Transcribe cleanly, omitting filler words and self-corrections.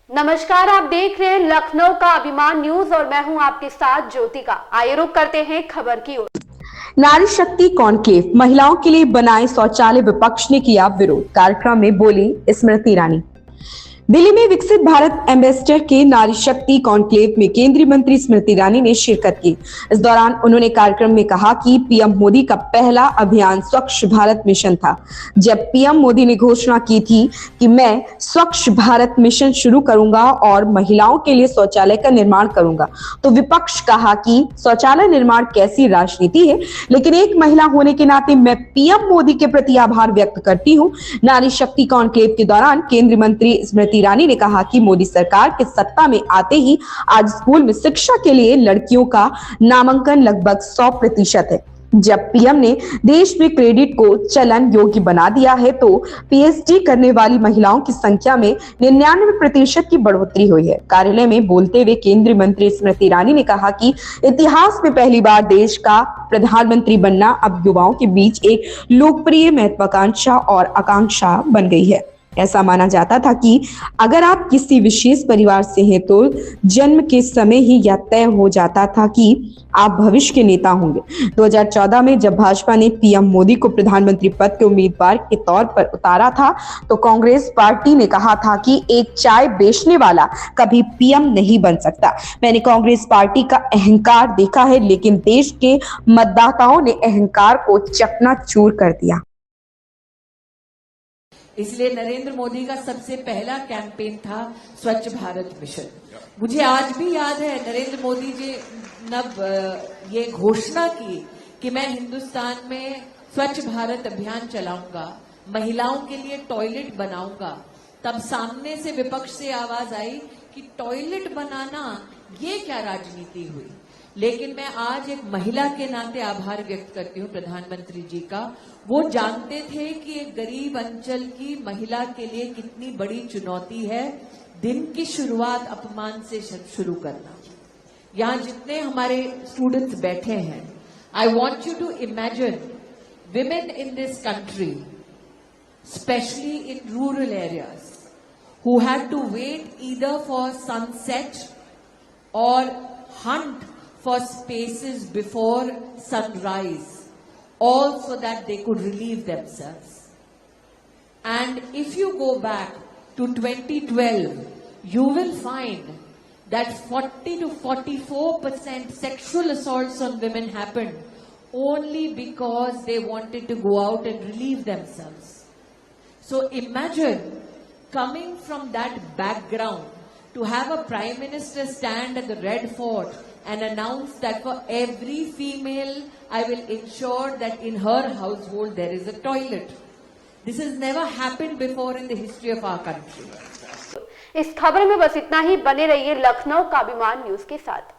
नमस्कार, आप देख रहे हैं लखनऊ का अभिमान न्यूज और मैं हूं आपके साथ ज्योतिका। आइए रुक करते हैं खबर की ओर। नारी शक्ति कॉन्क्लेव, महिलाओं के लिए बनाए शौचालय, विपक्ष ने किया विरोध। कार्यक्रम में बोली स्मृति ईरानी। दिल्ली में विकसित भारत एम्बेसडर के नारी शक्ति कॉन्क्लेव में केंद्रीय मंत्री स्मृति ईरानी ने शिरकत की। इस दौरान उन्होंने कार्यक्रम में कहा कि पीएम मोदी का पहला अभियान स्वच्छ भारत मिशन था। जब पीएम मोदी ने घोषणा की थी कि मैं स्वच्छ भारत मिशन शुरू करूंगा और महिलाओं के लिए शौचालय का निर्माण करूंगा, तो विपक्ष कहा कि शौचालय निर्माण कैसी राजनीति है। लेकिन एक महिला होने के नाते मैं पीएम मोदी के प्रति आभार व्यक्त करती हूँ। नारी शक्ति कॉन्क्लेव के दौरान केंद्रीय मंत्री स्मृति ईरानी ने कहा कि मोदी सरकार के सत्ता में आते ही आज स्कूल में शिक्षा के लिए लड़कियों का नामांकन लगभग 100% है। जब पीएम ने देश में क्रेडिट को चलन योग्य बना दिया है, तो पीएचडी करने वाली महिलाओं की संख्या में 99% की बढ़ोतरी हुई है। कार्यालय में बोलते हुए केंद्रीय मंत्री स्मृति ईरानी ने कहा कि इतिहास में पहली बार देश का प्रधानमंत्री बनना अब युवाओं के बीच एक लोकप्रिय महत्वाकांक्षा और आकांक्षा बन गई है। ऐसा माना जाता था कि अगर आप किसी विशेष परिवार से हैं तो जन्म के समय ही यह तय हो जाता था कि आप भविष्य के नेता होंगे। 2014 में जब भाजपा ने पीएम मोदी को प्रधानमंत्री पद के उम्मीदवार के तौर पर उतारा था, तो कांग्रेस पार्टी ने कहा था कि एक चाय बेचने वाला कभी पीएम नहीं बन सकता। मैंने कांग्रेस पार्टी का अहंकार देखा है, लेकिन देश के मतदाताओं ने अहंकार को चकनाचूर कर दिया। इसलिए नरेंद्र मोदी का सबसे पहला कैंपेन था स्वच्छ भारत मिशन। मुझे आज भी याद है नरेंद्र मोदी जी ने ये घोषणा की कि मैं हिंदुस्तान में स्वच्छ भारत अभियान चलाऊंगा, महिलाओं के लिए टॉयलेट बनाऊंगा। तब सामने से विपक्ष से आवाज आई कि टॉयलेट बनाना ये क्या राजनीति हुई। लेकिन मैं आज एक महिला के नाते आभार व्यक्त करती हूँ प्रधानमंत्री जी का। वो जानते थे कि एक गरीब अंचल की महिला के लिए कितनी बड़ी चुनौती है दिन की शुरुआत अपमान से शुरू करना। यहाँ जितने हमारे स्टूडेंट्स बैठे हैं, I want you to imagine women in this country, specially in rural areas, who had to wait either for sunset or hunt for spaces before sunrise, all so that they could relieve themselves. And if you go back to 2012, you will find that 40 to 44% sexual assaults on women happened only because they wanted to go out and relieve themselves. So imagine coming from that background to have a prime minister stand at the Red Fort and announce that for every female I will ensure that in her household there is a toilet. This has never happened before in the history of our country. इस खबर में बस इतना ही। बने रहिए लखनऊ का अभिमान news के साथ।